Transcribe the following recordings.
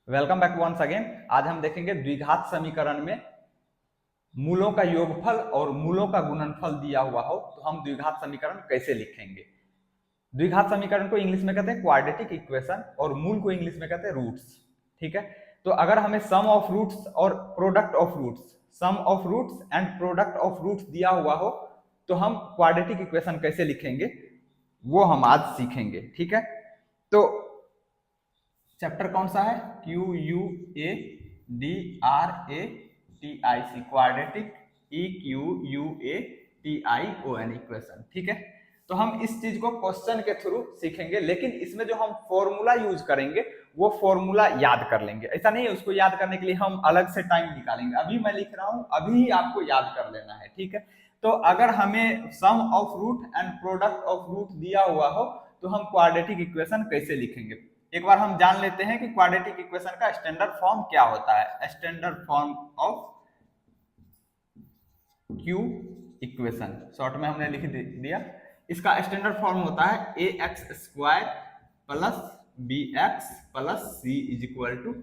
Welcome back once again. आज हम देखेंगे द्विघात समीकरण में मूलों का योगफल और मूलों का गुणनफल दिया हुआ हो तो हम द्विघात समीकरण कैसे लिखेंगे। द्विघात समीकरण को इंग्लिश में कहते हैं क्वाड्रेटिक इक्वेशन और मूल को इंग्लिश में कहते हैं रूट्स। ठीक है, तो अगर हमें सम ऑफ रूट्स और product of roots, sum of roots and product of roots दिया हुआ हो तो हम क्वाड्रेटिक इक्वेशन कैसे लिखेंगे वो हम आज सीखेंगे। ठीक है, तो चैप्टर कौन सा है? Q U A D R A T I C, quadratic, E Q U A T I O N, equation. ठीक है, तो हम इस चीज को क्वेश्चन के थ्रू सीखेंगे, लेकिन इसमें जो हम फॉर्मूला यूज करेंगे वो फॉर्मूला याद कर लेंगे। ऐसा नहीं है उसको याद करने के लिए हम अलग से टाइम निकालेंगे। अभी मैं लिख रहा हूं, अभी ही आपको याद कर लेना है। ठीक है, तो अगर हमें sum of root and product of root दिया हुआ हो तो हम क्वाड्रेटिक इक्वेशन कैसे लिखेंगे। एक बार हम जान लेते हैं कि क्वाड्रेटिक इक्वेशन का स्टैंडर्ड फॉर्म क्या होता है। Standard form of Q equation, short में हमने लिख दिया। इसका स्टैंडर्ड फॉर्म होता है a x square plus b x plus c is equal to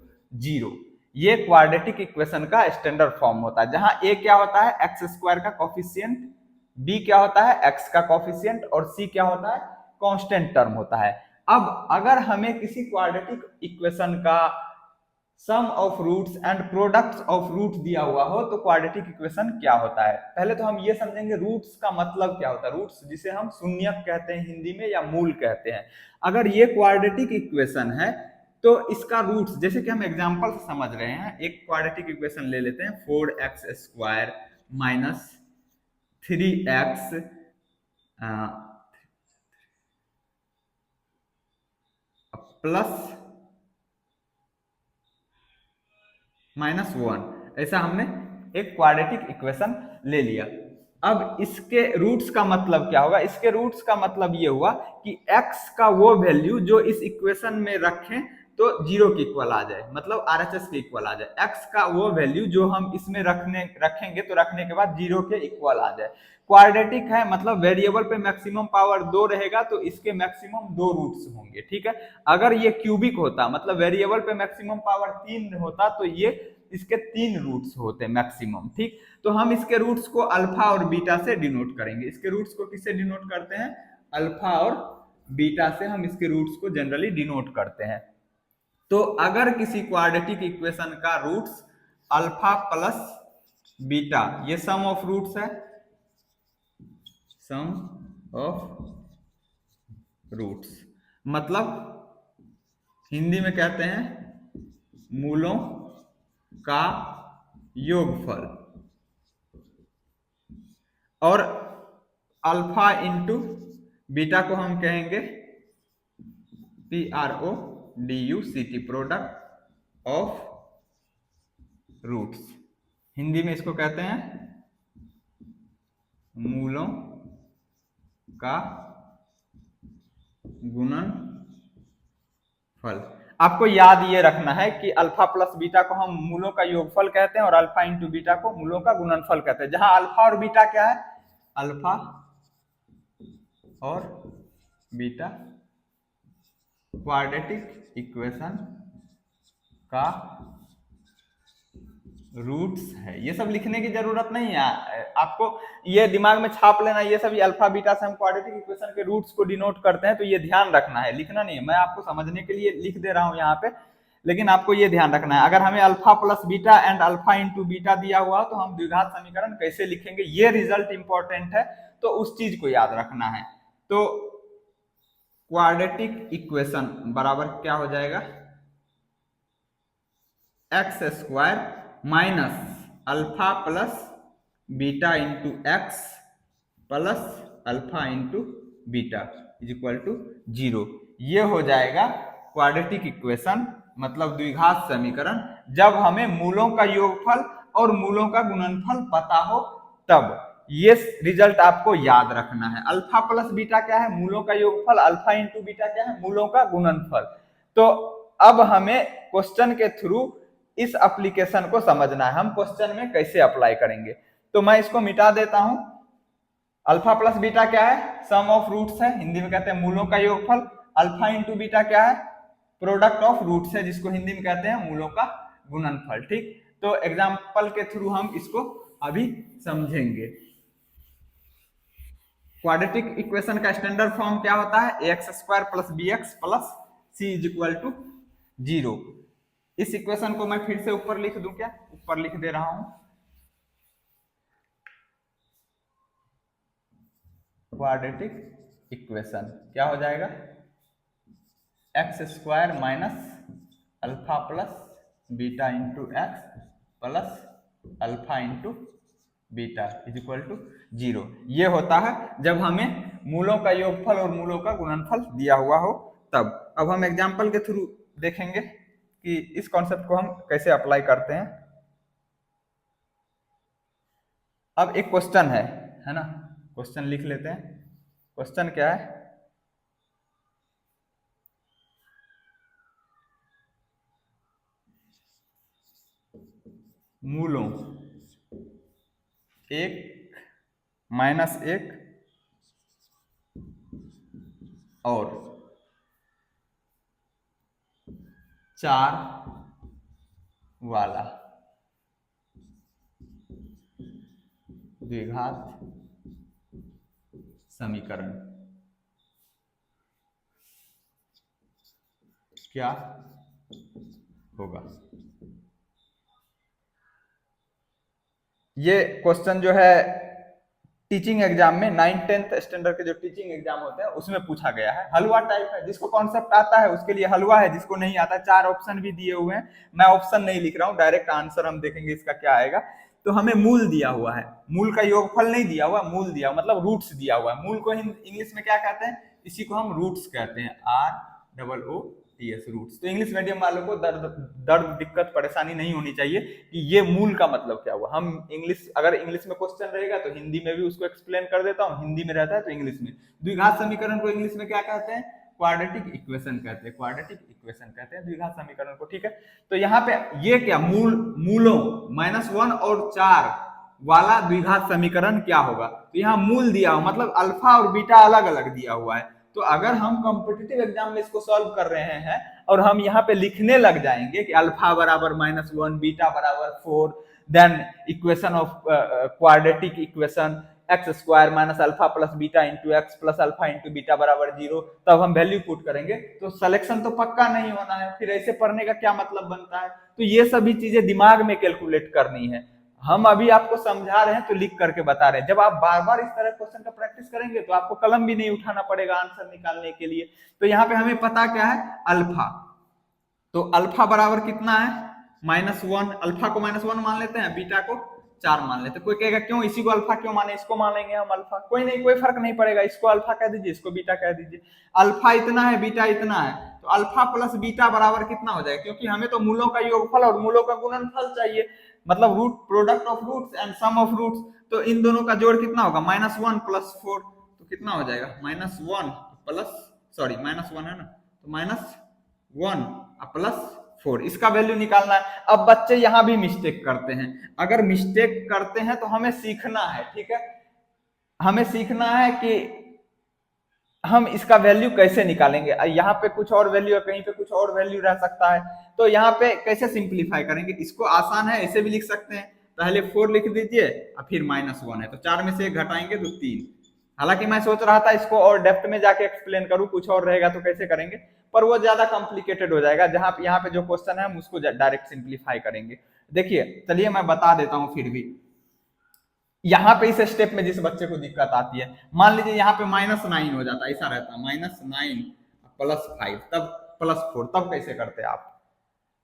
0। ये क्वाड्रेटिक इक्वेशन का स्टैंडर्ड फॉर्म होता है, जहां ए क्या होता है एक्स स्क्वायर का कोफिशिएंट, बी क्या होता है एक्स का कोफिशिएंट और सी क्या होता है कांस्टेंट टर्म होता है। अब अगर हमें किसी क्वाड्रेटिक इक्वेशन का sum of roots and products of root दिया हुआ हो तो क्वाड्रेटिक इक्वेशन क्या होता है। पहले तो हम ये समझेंगे रूट्स का मतलब क्या होता है। रूट्स जिसे हम शून्यक कहते हैं हिंदी में या मूल कहते हैं। अगर ये क्वाड्रेटिक इक्वेशन है तो इसका रूट्स, जैसे कि हम एग्जांपल से समझ रहे हैं, एक क्वाड्रेटिक इक्वेशन ले लेते हैं 4x square minus 3x plus -1, ऐसा हमने एक क्वाड्रेटिक इक्वेशन ले लिया। अब इसके रूट्स का मतलब क्या होगा? इसके रूट्स का मतलब ये हुआ कि x का वो वैल्यू जो इस इक्वेशन में रखें तो 0 के इक्वल आ जाए, मतलब RHS के इक्वल आ जाए। x का वो वैल्यू जो हम इसमें रखेंगे तो रखने के बाद 0 के इक्वल आ जाए। क्वाड्रेटिक है मतलब वेरिएबल पे मैक्सिमम पावर 2 रहेगा तो इसके मैक्सिमम 2 रूट्स होंगे। ठीक है, अगर ये क्यूबिक होता मतलब वेरिएबल पे मैक्सिमम पावर 3 होता तो ये इसके 3 रूट्स होते मैक्सिमम। ठीक, तो हम इसके रूट्स को अल्फा और बीटा से डिनोट करेंगे। इसके रूट्स को किससे डिनोट करते हैं? अल्फा और बीटा से हम इसके रूट्स को जनरली डिनोट करते हैं। तो अगर किसी क्वाड्रेटिक इक्वेशन का रूट्स अल्फा प्लस बीटा, ये सम ऑफ रूट्स है, सम ऑफ रूट्स मतलब हिंदी में कहते हैं मूलों का योगफल, और अल्फा इंटू बीटा को हम कहेंगे PRODUCT, product of roots. Hindi में इसको कहते हैं मूलों का गुणनफल। आपको याद ये रखना है कि अल्फा प्लस बीटा को हम मूलों का योगफल कहते हैं और अल्फा इंटू बीटा को मूलों का गुणनफल कहते हैं। जहां अल्फा और बीटा क्या है? अल्फा और बीटा क्वाड्रेटिक इक्वेशन का रूट्स है। ये सब लिखने की जरूरत नहीं है आपको, ये दिमाग में छाप लेना। ये सब अल्फा बीटा से हम क्वाड्रेटिक इक्वेशन के रूट्स को डिनोट करते हैं, तो ये ध्यान रखना है, लिखना नहीं है। मैं आपको समझने के लिए लिख दे रहा हूं यहाँ पे, लेकिन आपको ये ध्यान रखना है। अगर हमें alpha plus beta and alpha into beta दिया हुआ तो हम द्विघात समीकरण कैसे लिखेंगे, ये रिजल्ट इंपॉर्टेंट है, तो उस चीज को याद रखना है। तो क्वाड्रेटिक इक्वेशन बराबर क्या हो जाएगा? X square minus alpha plus beta into x plus alpha into beta is equal to 0। ये हो जाएगा क्वाड्रेटिक इक्वेशन, मतलब द्विघात समीकरण, जब हमें मूलों का योगफल और मूलों का गुणनफल पता हो तब। ये रिजल्ट आपको याद रखना है। अल्फा प्लस बीटा क्या है? मूलों का योगफल। अल्फा इंटू बीटा क्या है? मूलों का गुणनफल। तो अब हमें क्वेश्चन के थ्रू इस एप्लीकेशन को समझना है, हम क्वेश्चन में कैसे अप्लाई करेंगे। तो मैं इसको मिटा देता हूं। अल्फा प्लस बीटा क्या है? सम ऑफ रूट्स है, हिंदी में कहते हैं मूलों का योगफल। अल्फा इंटू बीटा क्या है? प्रोडक्ट ऑफ रूट्स है, जिसको हिंदी में कहते हैं मूलों का गुणनफल। ठीक, तो एग्जाम्पल के थ्रू हम इसको अभी समझेंगे। क्वाड्रेटिक इक्वेशन का स्टैंडर्ड फॉर्म क्या होता है? ax² + bx + c = 0। इस इक्वेशन को मैं फिर से ऊपर लिख दूं क्या? ऊपर लिख दे रहा हूं। क्वाड्रेटिक इक्वेशन क्या हो जाएगा? x² - α + β × x + α × beta = 0। ये होता है जब हमें मूलों का योगफल और मूलों का गुणनफल दिया हुआ हो तब। अब हम एग्जाम्पल के थ्रू देखेंगे कि इस कॉन्सेप्ट को हम कैसे अप्लाई करते हैं। अब एक क्वेश्चन है ना, क्वेश्चन लिख लेते हैं। क्वेश्चन क्या है? मूलों 1 - 1 और 4 वाला द्विघात समीकरण क्या होगा? ये क्वेश्चन जो है टीचिंग एग्जाम में 9th-10th स्टैंडर्ड के जो टीचिंग एग्जाम होते हैं उसमें पूछा गया है। हलवा टाइप है, जिसको कॉन्सेप्ट आता है उसके लिए हलवा है, जिसको नहीं आता। 4 ऑप्शन भी दिए हुए हैं, मैं ऑप्शन नहीं लिख रहा हूँ, डायरेक्ट आंसर हम देखेंगे इसका क्या आएगा। तो हमें मूल दिया हुआ है, मूल का योगफल नहीं दिया हुआ, मूल दिया हुआ मतलब रूट्स दिया हुआ है। मूल को इंग्लिश में क्या कहते हैं? इसी को हम रूट्स कहते हैं, ROOTS रूट्स। तो इंग्लिश मीडियम वालों को दर्द दिक्कत परेशानी नहीं होनी चाहिए कि ये मूल का मतलब क्या हुआ। हम अगर इंग्लिश में क्वेश्चन रहेगा तो हिंदी में भी उसको एक्सप्लेन कर देता हूँ, हिंदी में रहता है तो इंग्लिश में। द्विघात समीकरण को इंग्लिश में क्या कहते हैं? क्वाड्रेटिक इक्वेशन कहते हैं, क्वाड्रेटिक इक्वेशन कहते हैं द्विघात समीकरण को। ठीक है, तो यहाँ पे ये क्या मूलों -1 और 4 वाला द्विघात समीकरण क्या होगा? तो यहाँ मूल दिया हुआ मतलब अल्फा और बीटा अलग अलग दिया हुआ है। तो अगर हम कॉम्पिटिटिव एग्जाम में इसको सॉल्व कर रहे हैं और हम यहाँ पे लिखने लग जाएंगे कि अल्फा बराबर -1, बीटा बराबर 4, then equation of quadratic equation x² - α + β × x + α × beta बराबर 0, तब हम वैल्यू पुट करेंगे तो सिलेक्शन तो पक्का नहीं होना है। फिर ऐसे पढ़ने का क्या मतलब बनता है? तो ये सभी चीजें दिमाग में कैलकुलेट करनी है। हम अभी आपको समझा रहे हैं तो लिख करके बता रहे हैं। जब आप बार बार इस तरह क्वेश्चन का प्रैक्टिस करेंगे तो आपको कलम भी नहीं उठाना पड़ेगा आंसर निकालने के लिए। तो यहाँ पे हमें पता क्या है? अल्फा। तो अल्फा बराबर कितना है? -1। अल्फा को -1 मान लेते हैं, बीटा को 4 मान लेते हैं। कोई कहेगा क्यों इसी को अल्फा क्यों माने, इसको मानेंगे हम अल्फा। कोई नहीं, कोई फर्क नहीं पड़ेगा, इसको अल्फा कह दीजिए, इसको बीटा कह दीजिए। अल्फा इतना है, बीटा इतना है, तो अल्फा प्लस बीटा बराबर कितना हो जाएगा? क्योंकि हमें तो मूलों का योगफल और मूलों का गुणनफल चाहिए, मतलब root product of roots and sum of roots. तो इन दोनों का जोड़ कितना होगा? -1 + 4, तो कितना हो जाएगा? -1 है ना, तो -1 + 4, इसका वैल्यू निकालना है। अब बच्चे यहां भी मिस्टेक करते हैं। अगर मिस्टेक करते हैं तो हमें सीखना है, ठीक है, हमें सीखना है कि हम इसका वैल्यू कैसे निकालेंगे। यहाँ पे कुछ और वैल्यू है, कहीं पे कुछ और वैल्यू रह सकता है, तो यहाँ पे कैसे सिंप्लीफाई करेंगे? इसको आसान है, ऐसे भी लिख सकते हैं। पहले 4 लिख दीजिए और फिर -1 है, तो 4 में से 1 घटाएंगे तो 3। हालांकि मैं सोच रहा था इसको और डेप्थ में जाके एक्सप्लेन करूं, कुछ और रहेगा तो कैसे करेंगे, पर वो ज्यादा कॉम्प्लिकेटेड हो जाएगा। जहां यहाँ पे जो क्वेश्चन है हम उसको डायरेक्ट सिंप्लीफाई करेंगे। देखिए, चलिए मैं बता देता हूं। फिर भी यहाँ पे इस स्टेप में जिस बच्चे को दिक्कत आती है, मान लीजिए यहाँ पे -9 हो जाता है, ऐसा रहता है -9 + 5 तब +4, तब कैसे करते आप?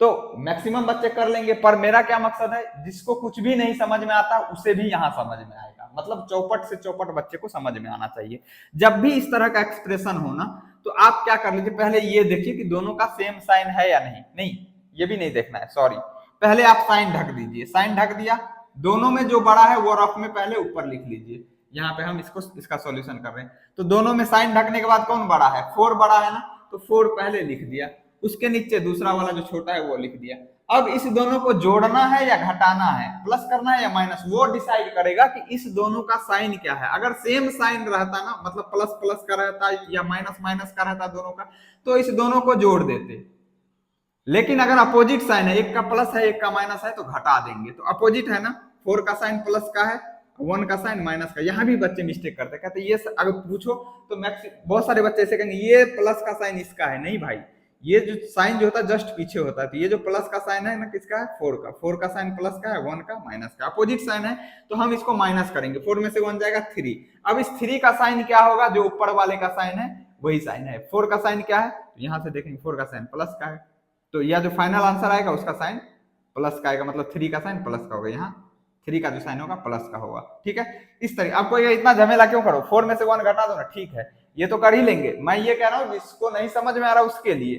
तो मैक्सिमम बच्चे कर लेंगे, पर मेरा क्या मकसद है, जिसको कुछ भी नहीं समझ में आता उसे भी यहाँ समझ में आएगा। मतलब चौपट से चौपट बच्चे को समझ में आना चाहिए। जब भी इस तरह का एक्सप्रेशन हो ना, तो आप क्या कर लीजिए, पहले ये देखिए कि दोनों का सेम साइन है या नहीं। ये भी नहीं देखना है, सॉरी। पहले आप साइन ढक दीजिए, साइन ढक दिया, दोनों में जो बड़ा है वो रफ में पहले ऊपर लिख लीजिए। यहाँ पे हम इसका सॉल्यूशन कर रहे हैं, तो दोनों में साइन ढकने के बाद कौन बड़ा है? 4 बड़ा है ना, तो 4 पहले लिख दिया, उसके नीचे दूसरा वाला जो छोटा है वो लिख दिया। अब इस दोनों को जोड़ना है या घटाना है, प्लस करना है या माइनस, वो डिसाइड करेगा कि इस दोनों का साइन क्या है। अगर सेम साइन रहता ना, मतलब प्लस प्लस का रहता या माइनस माइनस का रहता दोनों का, तो इस दोनों को जोड़ देते। लेकिन अगर अपोजिट साइन है, एक का प्लस है एक का माइनस है, तो घटा देंगे। तो अपोजिट है ना, 4 का साइन प्लस का है, 1 का साइन माइनस का। यहाँ भी बच्चे मिस्टेक करते हैं, कहते ये अगर पूछो तो मैक्स बहुत सारे बच्चे ऐसे कहेंगे ये प्लस का साइन इसका है। नहीं भाई, ये जो साइन जो होता है जस्ट पीछे होता है। तो ये जो प्लस का साइन है ना, किसका है? 4 का साइन प्लस का है, 1 का माइनस का। अपोजिट साइन है तो हम इसको माइनस करेंगे, 4 में से 1 जाएगा 3। अब इस 3 का साइन क्या होगा? जो ऊपर वाले का साइन है वही साइन है। 4 का साइन क्या है? तो यहां से देखेंगे 4 का साइन प्लस का है, तो यह जो फाइनल आंसर आएगा उसका साइन प्लस का आएगा, मतलब 3 का साइन प्लस का होगा। यहाँ 3 का जो साइन होगा प्लस का होगा। ठीक है, इस तरह। आपको ये इतना झमेला क्यों करो? 4 में से 1 घटा दो ना, ठीक है, ये तो कर ही लेंगे। मैं ये कह रहा हूँ जिसको नहीं समझ में आ रहा उसके लिए,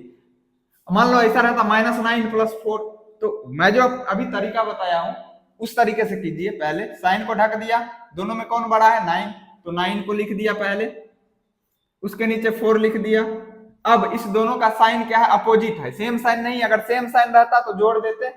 मान लो ऐसा रहता -9 + 4, तो मैं जो अभी तरीका बताया हूं उस तरीके से कीजिए। पहले साइन को ढक दिया, दोनों में कौन बड़ा है? 9, तो 9 को लिख दिया पहले, उसके नीचे 4 लिख दिया। अब इस दोनों का साइन क्या है? अपोजिट है, सेम साइन नहीं। अगर सेम साइन रहता तो जोड़ देते,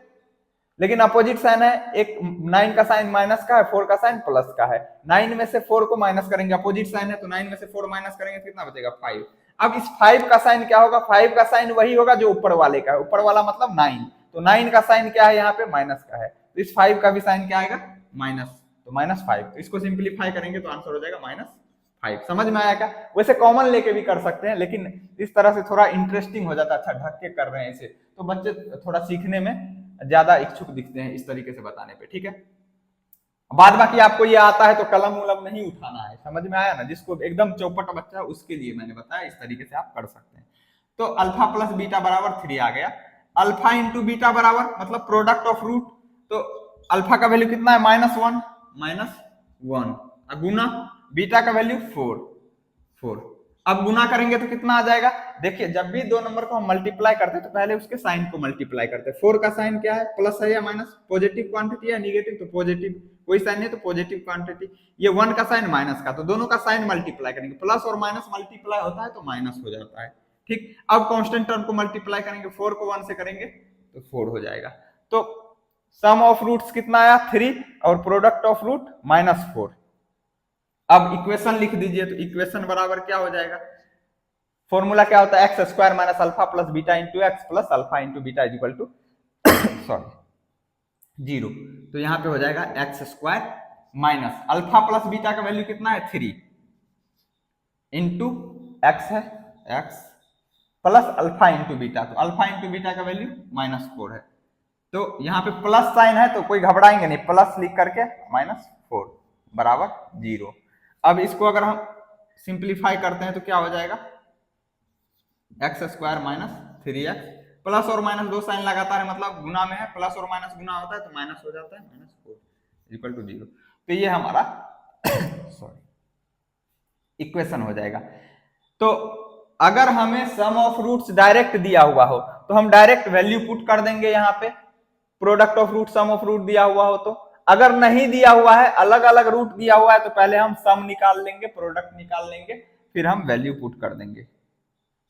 लेकिन अपोजिट साइन है। एक 9 का साइन माइनस का है, 4 का साइन प्लस का है। 9 में से 4 को माइनस करेंगे, अपोजिट साइन है तो 9 में से 4 माइनस करेंगे तो कितना बचेगा? 5। अब इस 5 का साइन क्या होगा? 5 का साइन वही होगा जो ऊपर वाले का है, ऊपर वाला मतलब 9। तो 9 का साइन क्या है? यहाँ पे माइनस का है, तो इस 5 का भी साइन क्या आएगा? माइनस, तो -5। तो इसको सिंप्लीफाई करेंगे तो आंसर हो जाएगा -5। समझ में आया क्या? वैसे कॉमन लेके भी कर सकते हैं, लेकिन इस तरह से थोड़ा इंटरेस्टिंग हो जाता है। अच्छा, ढक के कर रहे हैं इसे, तो बच्चे थोड़ा सीखने में ज्यादा इच्छुक दिखते हैं इस तरीके से बताने पे। ठीक है, बाद बाकी आपको ये आता है तो कलम उलम नहीं उठाना है। समझ में आया ना? जिसको एकदम चौपट बच्चा है उसके लिए मैंने बताया, इस तरीके से आप कर सकते हैं। तो अल्फा प्लस बीटा बराबर 3 आ गया। अल्फा इंटू बीटा बराबर मतलब प्रोडक्ट ऑफ रूट, तो अल्फा का वैल्यू कितना है? -1 गुना बीटा का वैल्यू 4। अब गुना करेंगे तो कितना आ जाएगा? देखिए, जब भी दो नंबर को हम मल्टीप्लाई करते हैं तो पहले उसके साइन को मल्टीप्लाई करते हैं। 4 का साइन क्या है? प्लस है या माइनस? पॉजिटिव क्वांटिटी है निगेटिव? तो पॉजिटिव, कोई साइन नहीं तो पॉजिटिव क्वांटिटी। ये 1 का साइन माइनस का, तो दोनों का साइन मल्टीप्लाई करेंगे। प्लस और माइनस मल्टीप्लाई होता है तो माइनस हो जाता है। ठीक, अब कांस्टेंट टर्म को मल्टीप्लाई करेंगे, 4 को 1 से करेंगे तो 4 हो जाएगा। तो सम ऑफ रूट्स कितना आया? 3, और प्रोडक्ट ऑफ रूट -4। अब इक्वेशन लिख दीजिए, तो इक्वेशन बराबर क्या हो जाएगा? फॉर्मूला क्या होता है? x square minus alpha plus beta into x plus alpha into beta equal to sorry 0। तो यहाँ पे हो जाएगा x square minus alpha plus beta का वैल्यू कितना है? 3 इंटू एक्स है, x plus alpha into beta, तो अल्फा इंटू बीटा का वैल्यू -4 है। तो यहाँ पे प्लस साइन है तो कोई घबराएंगे नहीं, प्लस लिख करके -4 बराबर 0। अब इसको अगर हम सिंप्लीफाई करते हैं तो क्या हो जाएगा? X square minus 3x, plus और माइनस दो साइन लगातार है, मतलब गुना में है, प्लस और माइनस गुना होता है तो माइनस हो जाता है, -4 इक्वल टू 0। तो ये हमारा सॉरी इक्वेशन हो जाएगा। तो अगर हमें सम ऑफ रूट्स डायरेक्ट दिया हुआ हो तो हम डायरेक्ट वैल्यू पुट कर देंगे यहाँ पे, product of root sum of root दिया हुआ हो तो। अगर नहीं दिया हुआ है, अलग अलग रूट दिया हुआ है, तो पहले हम सम निकाल लेंगे, प्रोडक्ट निकाल लेंगे, फिर हम वैल्यू पुट कर देंगे।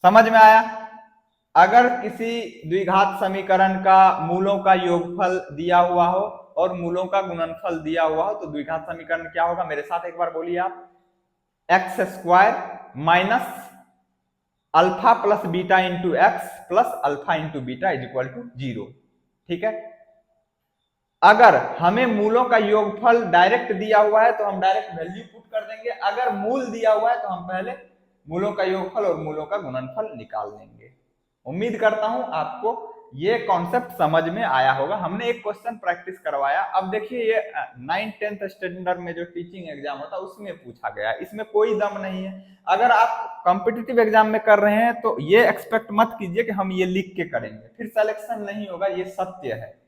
समझ में आया? अगर किसी द्विघात समीकरण का मूलों का योगफल दिया हुआ हो और मूलों का गुणनफल दिया हुआ हो तो द्विघात समीकरण क्या होगा? मेरे साथ एक बार बोलिए आप, X square minus alpha plus beta into x plus alpha into beta is equal to 0। ठीक है, अगर हमें मूलों का योगफल डायरेक्ट दिया हुआ है तो हम डायरेक्ट वैल्यू पुट कर देंगे, अगर मूल दिया हुआ है तो हम पहले मूलों का योगफल और मूलों का गुणनफल निकाल लेंगे। उम्मीद करता हूं आपको ये कॉन्सेप्ट समझ में आया होगा। हमने एक क्वेश्चन प्रैक्टिस करवाया। अब देखिए, ये 9th 10th स्टैंडर्ड में जो टीचिंग एग्जाम होता है उसमें पूछा गया, इसमें कोई दम नहीं है। अगर आप कॉम्पिटिटिव एग्जाम में कर रहे हैं तो ये एक्सपेक्ट मत कीजिए कि हम ये लिख के करेंगे, फिर सिलेक्शन नहीं होगा, ये सत्य है।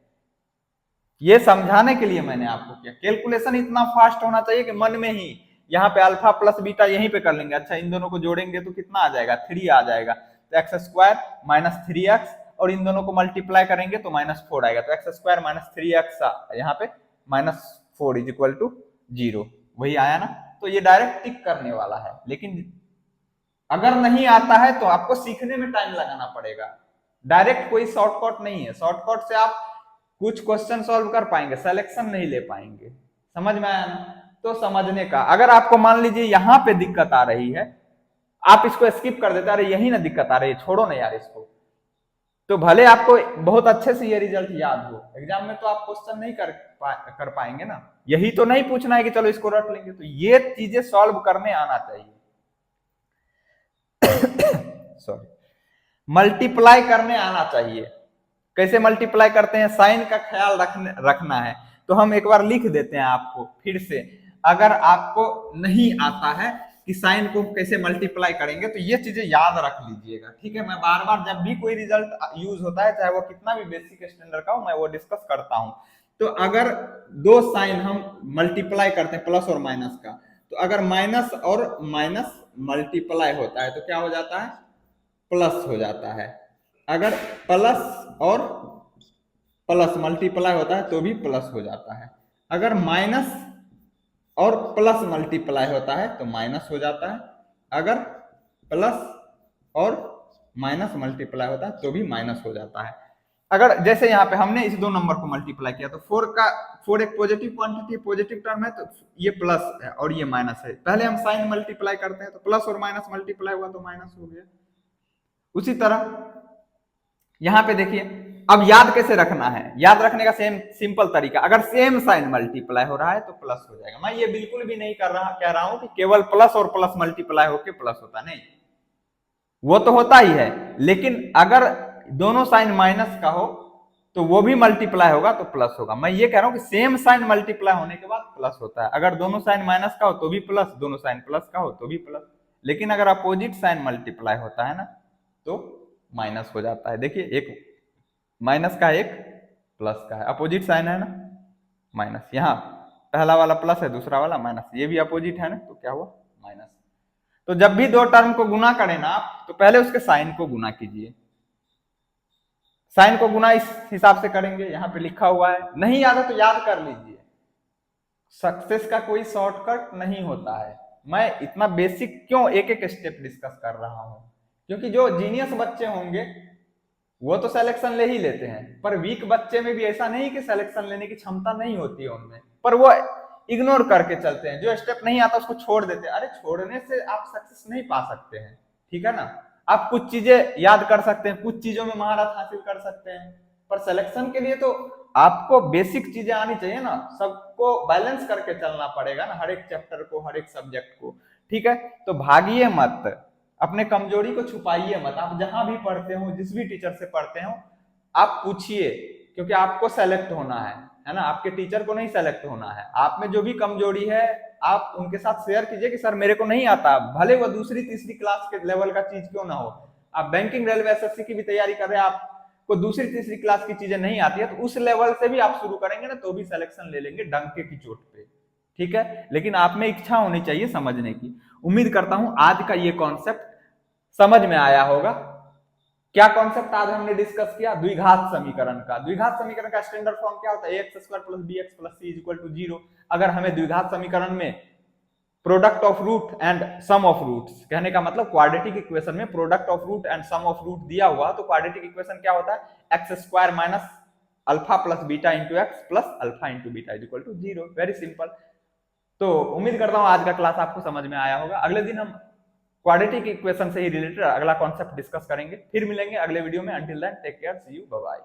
ये समझाने के लिए मैंने आपको किया। कैलकुलेशन इतना फास्ट होना चाहिए कि मन में ही यहाँ पे अल्फा प्लस बीटा यहीं पे कर लेंगे। अच्छा, इन दोनों को जोड़ेंगे तो कितना आ जाएगा? 3 आ जाएगा, तो एक्स स्क्वायर माइनस 3x, और इन दोनों को मल्टीप्लाई करेंगे तो -4 आएगा, तो एक्स स्क्वायर माइनस 3x यहाँ पे -4 इज इक्वल टू 0। वही आया ना? तो ये डायरेक्ट टिक करने वाला है, लेकिन अगर नहीं आता है तो आपको सीखने में टाइम लगाना पड़ेगा। डायरेक्ट कोई शॉर्टकट नहीं है, शॉर्टकट से आप कुछ क्वेश्चन सॉल्व कर पाएंगे, सिलेक्शन नहीं ले पाएंगे। समझ में आया ना? तो समझने का, अगर आपको मान लीजिए यहाँ पे दिक्कत आ रही है, आप इसको स्किप कर देते, अरे यही ना दिक्कत आ रही है, छोड़ो ना यार इसको, तो भले आपको बहुत अच्छे से ये रिजल्ट याद हो, एग्जाम में तो आप क्वेश्चन नहीं कर पाएंगे ना। यही तो नहीं पूछना है कि चलो इसको रट लेंगे, तो ये चीजें सॉल्व करने आना चाहिए। सॉरी, मल्टीप्लाई करने आना चाहिए। कैसे मल्टीप्लाई करते हैं, साइन का ख्याल रखना है। तो हम एक बार लिख देते हैं आपको फिर से, अगर आपको नहीं आता है कि साइन को कैसे मल्टीप्लाई करेंगे तो ये चीजें याद रख लीजिएगा, ठीक है। मैं बार बार जब भी कोई रिजल्ट यूज होता है, चाहे वो कितना भी बेसिक स्टैंडर्ड का हो, मैं वो डिस्कस करता हूं। तो अगर दो साइन हम मल्टीप्लाई करते हैं प्लस और माइनस का, तो अगर माइनस और माइनस मल्टीप्लाई होता है तो क्या हो जाता है, प्लस हो जाता है। अगर प्लस और प्लस मल्टीप्लाई होता है तो भी प्लस हो जाता है। अगर माइनस और प्लस मल्टीप्लाई होता है तो माइनस हो जाता है। अगर प्लस और माइनस मल्टीप्लाई होता है तो भी माइनस हो जाता है। अगर जैसे यहाँ पे हमने इस दो नंबर को मल्टीप्लाई किया तो 4 एक पॉजिटिव क्वांटिटी, पॉजिटिव टर्म है, तो ये प्लस है और ये माइनस है। पहले हम साइन मल्टीप्लाई करते हैं तो प्लस और माइनस मल्टीप्लाई हुआ तो माइनस हो गया। उसी तरह यहां पे देखिए, अब याद कैसे रखना है, याद रखने का सेम सिंपल तरीका, अगर सेम साइन मल्टीप्लाई हो रहा है तो प्लस हो जाएगा। मैं ये बिल्कुल भी नहीं कह रहा हूं कि केवल प्लस और प्लस मल्टीप्लाई होके प्लस होता, नहीं, वो तो होता ही है, लेकिन अगर दोनों साइन माइनस का हो तो वो भी मल्टीप्लाई होगा तो प्लस होगा। मैं ये कह रहा हूं कि सेम साइन मल्टीप्लाई होने के बाद प्लस होता है। अगर दोनों साइन माइनस का हो तो भी प्लस, दोनों साइन प्लस का हो तो भी प्लस, लेकिन अगर अपोजिट साइन मल्टीप्लाई होता है ना तो माइनस हो जाता है। देखिए, एक माइनस का एक प्लस का है, अपोजिट साइन है ना, माइनस। यहाँ पहला वाला प्लस है, दूसरा वाला माइनस, ये भी अपोजिट है ना, तो क्या हुआ, माइनस। तो जब भी दो टर्म को गुना करें ना आप, तो पहले उसके साइन को गुना कीजिए। साइन को गुना इस हिसाब से करेंगे, यहाँ पे लिखा हुआ है, नहीं याद है तो याद कर लीजिए। सक्सेस का कोई शॉर्टकट नहीं होता है। मैं इतना बेसिक क्यों एक एक स्टेप डिस्कस कर रहा हूं, क्योंकि जो जीनियस बच्चे होंगे वो तो सिलेक्शन ले ही लेते हैं, पर वीक बच्चे में भी ऐसा नहीं कि सिलेक्शन लेने की क्षमता नहीं होती है उनमें, पर वो इग्नोर करके चलते हैं। जो स्टेप नहीं आता उसको छोड़ देते हैं। अरे छोड़ने से आप सक्सेस नहीं पा सकते हैं, ठीक है ना। आप कुछ चीजें याद कर सकते हैं, कुछ चीजों में महारत हासिल कर सकते हैं, पर सिलेक्शन के लिए तो आपको बेसिक चीजें आनी चाहिए ना। सबको बैलेंस करके चलना पड़ेगा ना, हर एक चैप्टर को, हर एक सब्जेक्ट को, ठीक है। तो भागिए मत, अपने कमजोरी को छुपाइए मत। आप जहां भी पढ़ते हो, जिस भी टीचर से पढ़ते हो, आप पूछिए, क्योंकि आपको सेलेक्ट होना है ना, आपके टीचर को नहीं सेलेक्ट होना है। आप में जो भी कमजोरी है आप उनके साथ शेयर कीजिए कि सर मेरे को नहीं आता, भले वो दूसरी तीसरी क्लास के लेवल का चीज क्यों ना हो। आप बैंकिंग, रेलवे, एसएससी की भी तैयारी कर रहे हैं, आपको दूसरी तीसरी क्लास की चीजें नहीं आती है, तो उस लेवल से भी आप शुरू करेंगे ना तो भी सिलेक्शन ले लेंगे डंके की चोट पे, ठीक है। लेकिन आप में इच्छा होनी चाहिए समझने की। उम्मीद करता हूं आज का ये कॉन्सेप्ट समझ में आया होगा। क्या कॉन्सेप्ट आज हमने डिस्कस किया, द्विघात समीकरण का। द्विघात समीकरण का स्टैंडर्ड फॉर्म क्या होता है, ax square plus bx plus c equal to 0। अगर हमें द्विघात समीकरण में product of root and sum of roots, कहने का मतलब क्वाड्रेटिक इक्वेशन में product of root and sum of root दिया हुआ, तो क्वाड्रेटिक इक्वेशन क्या होता है, x square minus alpha plus beta into x plus alpha into beta is equal to 0। Very simple. तो उम्मीद करता हूं आज का क्लास आपको समझ में आया होगा। अगले दिन हम क्वाड्रेटिक इक्वेशन से ही रिलेटेड अगला कॉन्सेप्ट डिस्कस करेंगे। फिर मिलेंगे अगले वीडियो में। Until then take care, see you, bye bye.